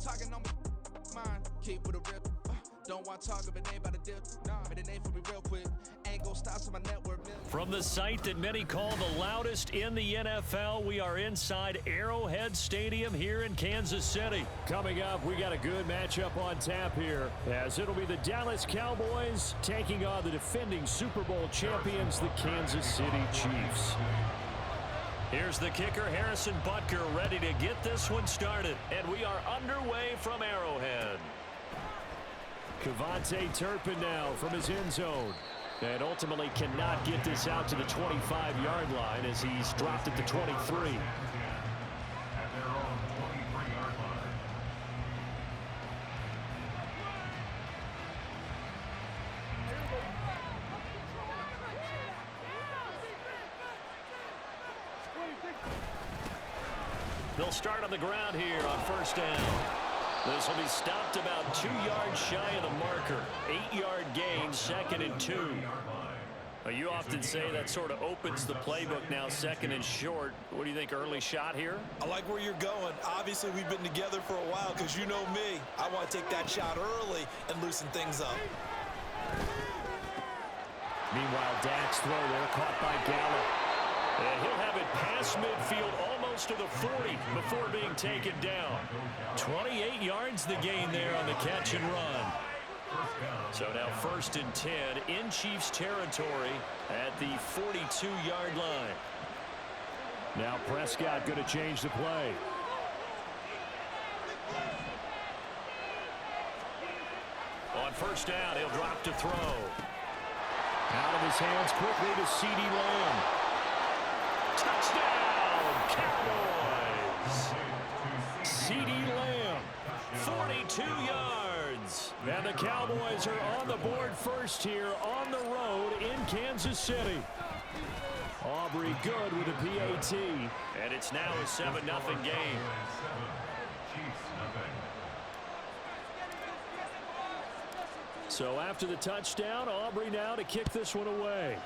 talking on my mind. Keep with a real. Don't want to talk if it ain't about a deal. Nah, but it ain't for me real quick. Ain't gonna stop to my network. From the site that many call the loudest in the NFL, we are inside Arrowhead Stadium here in Kansas City. Coming up, we got a good matchup on tap here, as it'll be the Dallas Cowboys taking on the defending Super Bowl champions, the Kansas City Chiefs. Here's the kicker, Harrison Butker, ready to get this one started. And we are underway from Arrowhead. Kevontae Turpin now from his end zone. And ultimately cannot get this out to the 25-yard line as he's dropped at the 23. They'll start on the ground here on first down. This will be stopped about 2 yards shy of the marker. 8-yard gain, 2nd and 2. You often say that sort of opens the playbook now, 2nd and short. What do you think, early shot here? I like where you're going. Obviously, we've been together for a while because you know me. I want to take that shot early and loosen things up. Meanwhile, Dak's throw there caught by Gallup. And he'll have it past midfield almost to the 40 before being taken down. 28 yards the gain there on the catch and run. So now 1st and 10 in Chiefs territory at the 42-yard line. Now Prescott going to change the play. On first down, he'll drop to throw. Out of his hands quickly to C.D. Lamb. Touchdown, Cowboys! C.D. Lamb, 42 yards. And the Cowboys are on the board first here on the road in Kansas City. Aubrey good with a PAT. And it's now a 7-0 game. So after the touchdown, Aubrey now to kick this one away.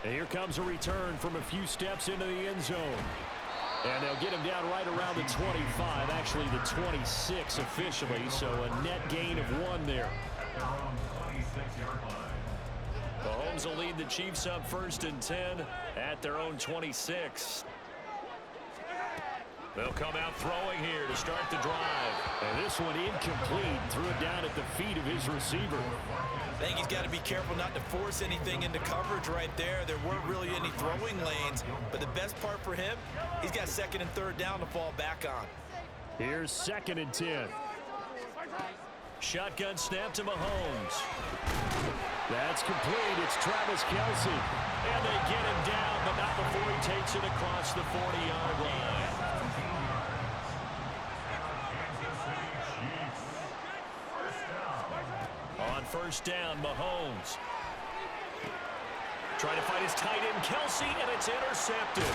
And here comes a return from a few steps into the end zone. And they'll get him down right around the 25, actually the 26 officially, so a net gain of 1 there. Mahomes will lead the Chiefs up 1st and 10 at their own 26. They'll come out throwing here to start the drive. And this one incomplete. Threw it down at the feet of his receiver. I think he's got to be careful not to force anything into coverage right there. There weren't really any throwing lanes. But the best part for him, he's got 2nd and 3rd down to fall back on. Here's 2nd and 10. Shotgun snap to Mahomes. That's complete. It's Travis Kelce. And they get him down, but not before he takes it across the 40-yard line. On first down, Mahomes. Trying to find his tight end, Kelce, and it's intercepted.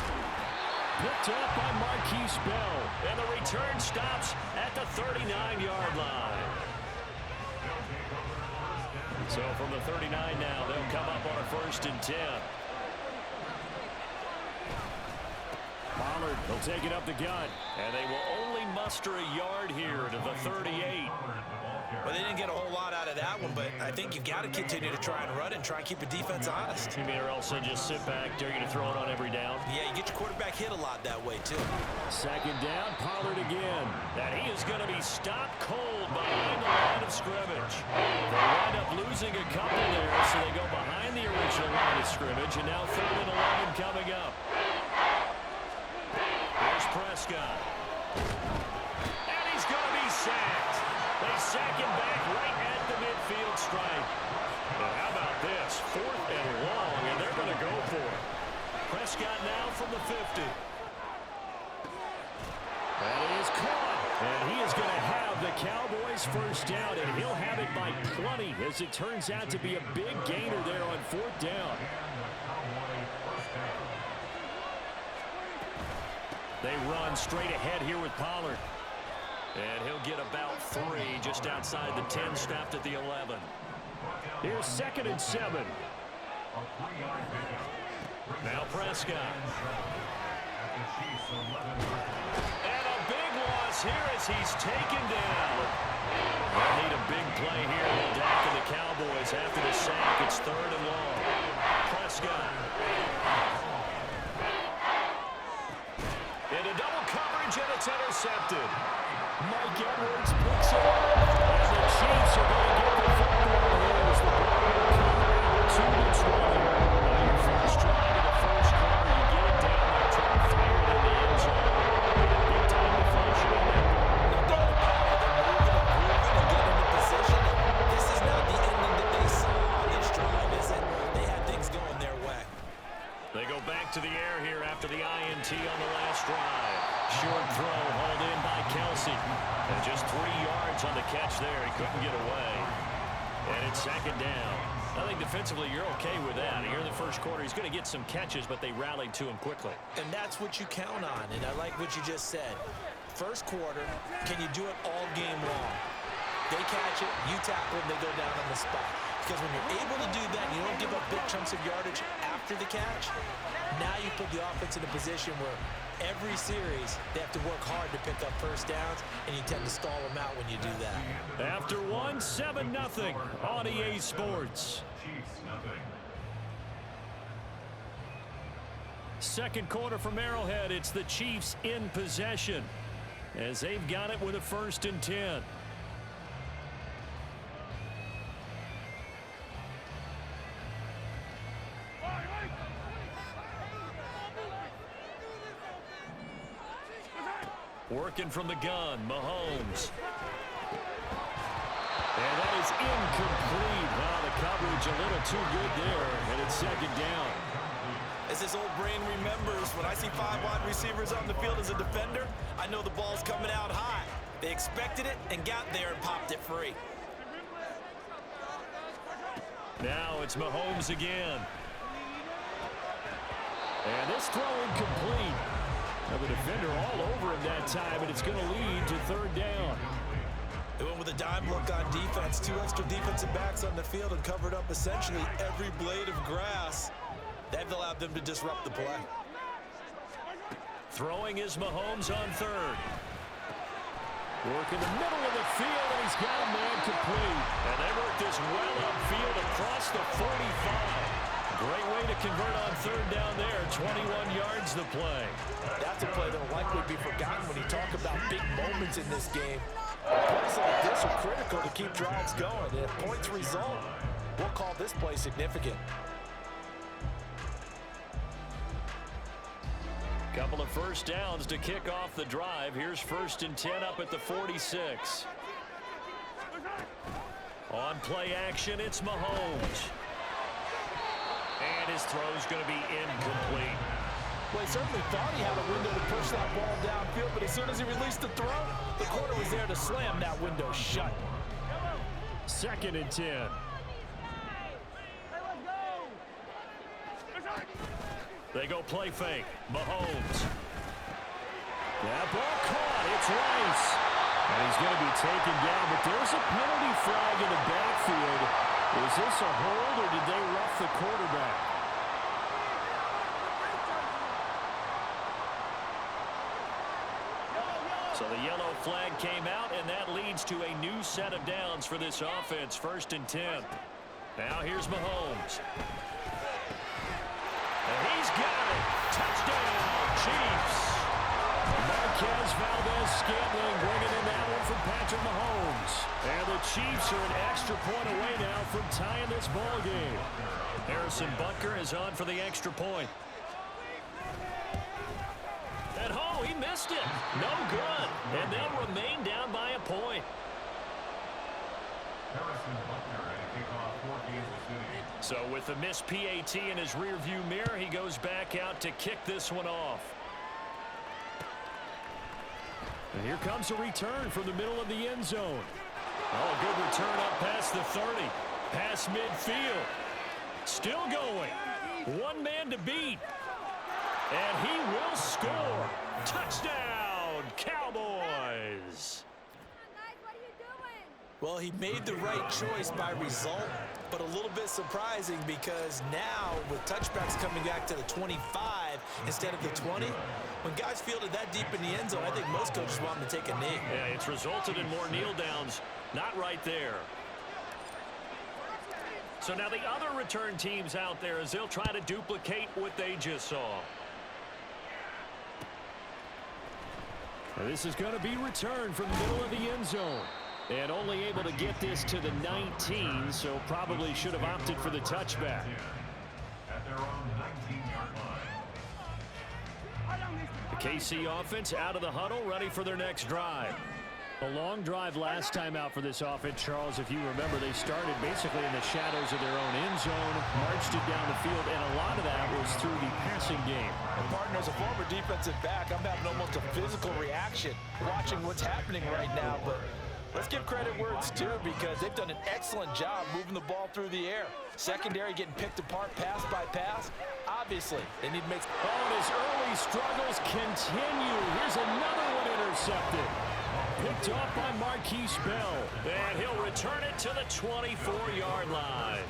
Picked up by Marquise Bell. And the return stops at the 39-yard line. So from the 39 now, they'll come up on a 1st and 10. Pollard will take it up the gut. And they will only muster a yard here to the 38. Well, they didn't get a whole lot out of that one, but I think you've got to continue to try and run and try and keep the defense honest. You mean or else they just sit back, dare you to throw it on every down? Yeah, you get your quarterback hit a lot that way, too. 2nd down, Pollard again. And he is going to be stopped cold behind the line of scrimmage. They wind up losing a couple there, so they go behind the original line of scrimmage, and now 3rd and 11 coming up. There's Prescott. And he's going to be sacked. They sack him back right at the midfield stripe. And how about this? 4th and long, and they're going to go for it. Prescott now from the 50. That is caught. And he is going to have the Cowboys first down, and he'll have it by plenty, as it turns out to be a big gainer there on 4th down. They run straight ahead here with Pollard. And he'll get about 3 just outside the 10, stopped at the 11. Here's 2nd and 7. Now Prescott. here as he's taken down. They'll need a big play here in the deck of the Cowboys after the sack. It's 3rd and long. Prescott. Into double coverage, and it's intercepted. Mike Edwards picks it up. And the Chiefs are going to get the football here as the ball will come out 2-20. Your first drive of the first quarter, you get it down there, try to fire it in the end zone. Big time deflation on that. No doubt about it. They're moving and grooving and getting into position. And this is not the ending that they saw on this drive, is it? They had things going their way. They go back to the air here after the INT on the last drive. Short throw hauled in by Kelsey. And just 3 yards on the catch there. He couldn't get away. And it's 2nd down. I think defensively you're okay with that. Here in the first quarter, he's going to get some catches, but they rallied to him quickly. And that's what you count on. And I like what you just said. First quarter, can you do it all game long? They catch it, you tackle them, they go down on the spot. Because when you're able to do that, and you don't give up big chunks of yardage after the catch, now you put the offense in a position where every series they have to work hard to pick up first downs, and you tend to stall them out when you do that. After 1, 7-0 on EA Sports. Second quarter from Arrowhead, it's the Chiefs in possession as they've got it with a 1st and 10. Working from the gun, Mahomes. And that is incomplete. Wow, the coverage a little too good there, and it's 2nd down. As this old brain remembers, when I see 5 wide receivers on the field as a defender, I know the ball's coming out high. They expected it and got there and popped it free. Now it's Mahomes again. And this throw incomplete. Now the defender all over him that time, and it's going to lead to 3rd down. They went with a dime look on defense. 2 extra defensive backs on the field and covered up essentially every blade of grass. They've allowed them to disrupt the play. Throwing is Mahomes on 3rd. Work in the middle of the field, and he's got a man complete. And they work this well upfield across the 45. Great way to convert on 3rd down there. 21 yards the play. That's a play that will likely be forgotten when you talk about big moments in this game. Plays like this are critical to keep drives going. And if points result, we'll call this play significant. Couple of first downs to kick off the drive. Here's 1st and 10 up at the 46. On play action, it's Mahomes. And his throw's going to be incomplete. Well, he certainly thought he had a window to push that ball downfield, but as soon as he released the throw, the corner was there to slam that window shut. 2nd and 10. They go play fake. Mahomes. That ball caught. It's Rice. And he's going to be taken down, but there's a penalty flag in the backfield. Is this a hold, or did they rough the quarterback? So the yellow flag came out, and that leads to a new set of downs for this offense. 1st and 10. Now here's Mahomes. And he's got it. Touchdown, Chiefs. Marquez Valdez-Scantling bringing in that one from Patrick Mahomes. And the Chiefs are an extra point away now from tying this ball game. Harrison Butker is on for the extra point. And he missed it. No good. And they'll remain down by a point. So with the missed PAT in his rearview mirror, he goes back out to kick this one off. And here comes a return from the middle of the end zone. Oh, a good return up past the 30. Past midfield. Still going. One man to beat. And he will score. Touchdown, Cowboys. Well, he made the right choice by result, but a little bit surprising because now with touchbacks coming back to the 25, instead of the 20. When guys fielded that deep in the end zone, I think most coaches want them to take a knee. Yeah, it's resulted in more kneel downs. Not right there. So now the other return teams out there as they'll try to duplicate what they just saw. Now this is going to be returned from the middle of the end zone. And only able to get this to the 19, so probably should have opted for the touchback. At their own 19-yard line. The KC offense out of the huddle, ready for their next drive. A long drive last time out for this offense, Charles. If you remember, they started basically in the shadows of their own end zone, marched it down the field, and a lot of that was through the passing game. And partner, as a former defensive back, I'm having almost a physical reaction watching what's happening right now. But let's give credit where it's due, because they've done an excellent job moving the ball through the air. Secondary getting picked apart pass by pass. Obviously, they need to make... Oh, and his early struggles continue. Here's another one intercepted. Picked off by Marquise Bell. And he'll return it to the 24-yard line.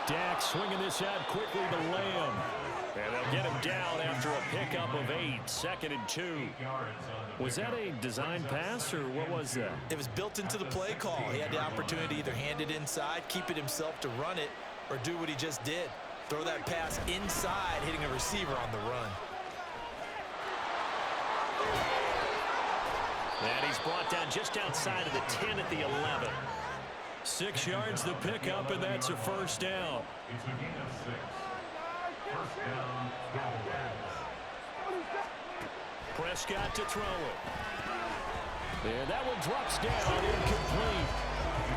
Dak swinging this out quickly to Lamb. And they'll get him down after a pickup of 8, 2nd and 2. Was that a design pass, or what was that? It was built into the play call. He had the opportunity to either hand it inside, keep it himself to run it, or do what he just did. Throw that pass inside, hitting a receiver on the run. And he's brought down just outside of the 10 at the 11. 6 yards the pickup, and that's a first down. It's a gain of 6. First down, Cowboys. Prescott to throw it. And that one drops down, incomplete.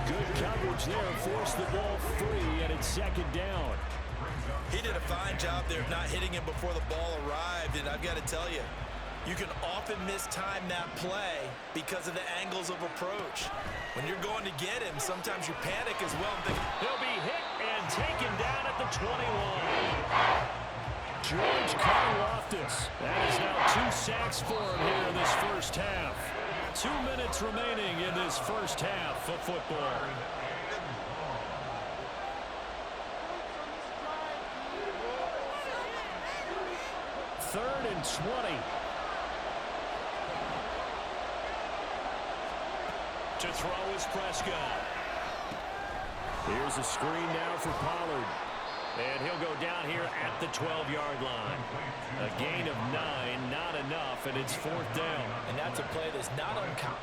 Good coverage there, forced the ball free, and it's 2nd down. He did a fine job there of not hitting him before the ball arrived, and I've got to tell you, you can often mistime that play because of the angles of approach. When you're going to get him, sometimes you panic as well. He'll be hit and taken down at the 21. George Karlaftis. That is now 2 sacks for him here in this first half. 2 minutes remaining in this first half of football. Third and 20. To throw is Prescott. Here's a screen now for Pollard. And he'll go down here at the 12-yard line. A gain of 9, not enough, and it's 4th down. And that's a play that's not uncommon.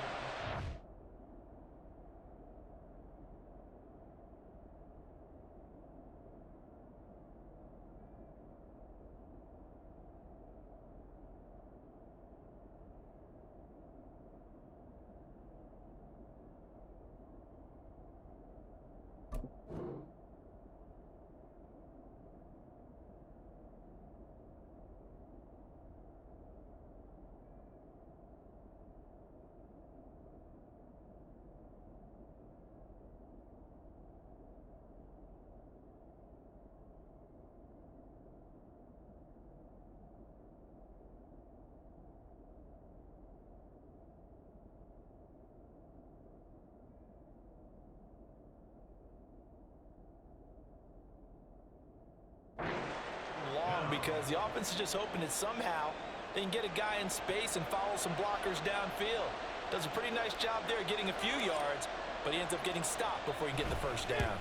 Because the offense is just hoping that somehow they can get a guy in space and follow some blockers downfield. Does a pretty nice job there getting a few yards, but he ends up getting stopped before he can get the first down.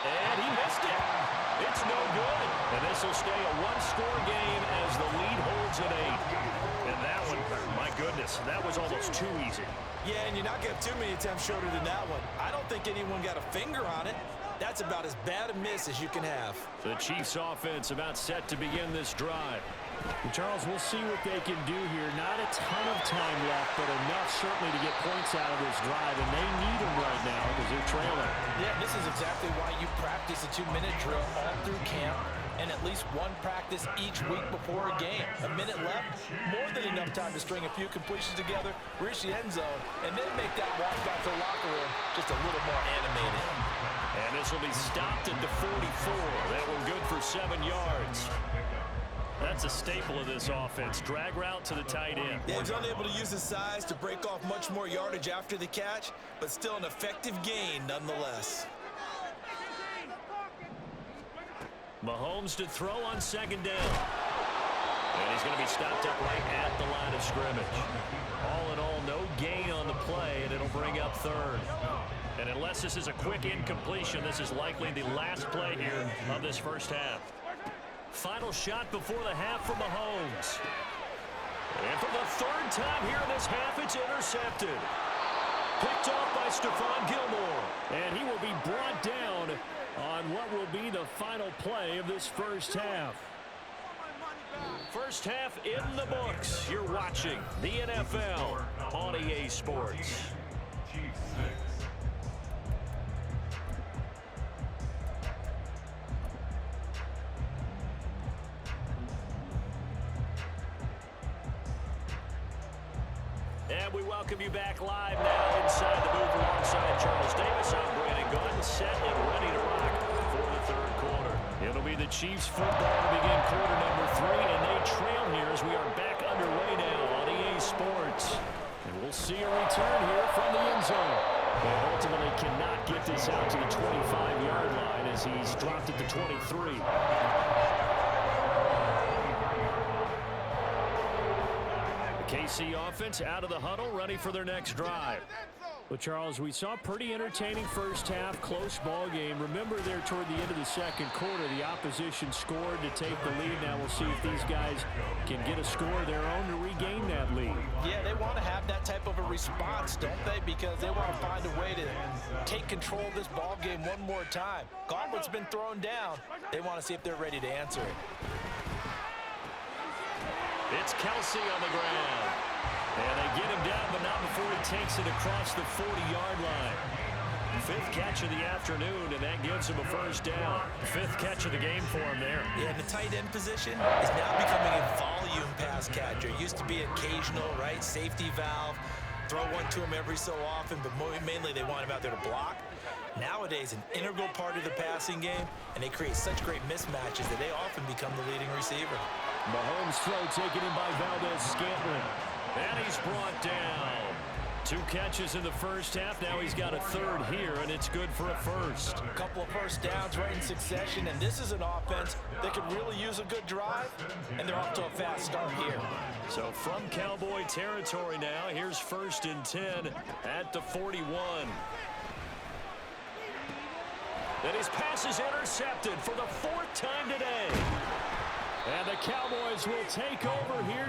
And he missed it. It's no good. And this will stay a one-score game as the lead holds at 8. And that one, my goodness, that was almost too easy. Yeah, and you're not going to have too many attempts shorter than that one. I don't think anyone got a finger on it. That's about as bad a miss as you can have. The Chiefs offense about set to begin this drive. And Charles, we'll see what they can do here. Not a ton of time left, but enough certainly to get points out of this drive, and they need them right now because they're trailing. Yeah, this is exactly why you practice a 2-minute drill all through camp and at least one practice each week before a game. A minute left, more than enough time to string a few completions together, reach the end zone, and then make that walk back to the locker room just a little more animated. And this will be stopped at the 44. That one good for 7 yards. That's a staple of this offense. Drag route to the tight end. Yeah, he's unable to use his size to break off much more yardage after the catch, but still an effective gain nonetheless. Mahomes to throw on second down. And he's going to be stopped up right at the line of scrimmage. All in all, no gain on the play, and it'll bring up third. And unless this is a quick incompletion, this is likely the last play here of this first half. Final shot before the half from Mahomes. And for the third time here in this half, it's intercepted. Picked off by Stephon Gilmore. And he will be brought down on what will be the final play of this first half. First half in the books. You're watching the NFL on EA Sports. Chiefs 6. And we welcome you back live now inside the booth alongside Charles Davis. I'm Brandon Gunn, set and ready to rock for the third quarter. It'll be the Chiefs football to begin quarter number 3, and they trail here as we are back underway now on EA Sports. And we'll see a return here from the end zone. And ultimately cannot get this out to the 25-yard line as he's dropped at the 23. KC offense out of the huddle, ready for their next drive. Well, Charles, we saw a pretty entertaining first half, close ball game. Remember there toward the end of the second quarter, the opposition scored to take the lead. Now we'll see if these guys can get a score of their own to regain that lead. Yeah, they want to have that type of a response, don't they? Because they want to find a way to take control of this ball game one more time. Gauntlet's been thrown down. They want to see if they're ready to answer it. It's Kelsey on the ground. And they get him down, but not before he takes it across the 40-yard line. Fifth catch of the afternoon, and that gives him a first down. Fifth catch of the game for him there. Yeah, and the tight end position is now becoming a volume pass catcher. It used to be occasional, right? Safety valve. Throw one to him every so often, but mainly they want him out there to block. Nowadays, an integral part of the passing game, and they create such great mismatches that they often become the leading receiver. Mahomes' throw taken in by Valdez-Scantling. And he's brought down. 2 catches in the first half. Now he's got a third here, and it's good for a first. A couple of first downs right in succession, and this is an offense that could really use a good drive, and they're off to a fast start here. So from Cowboy territory now, here's 1st and 10 at the 41. And his pass is intercepted for the 4th time today. And the Cowboys will take over here.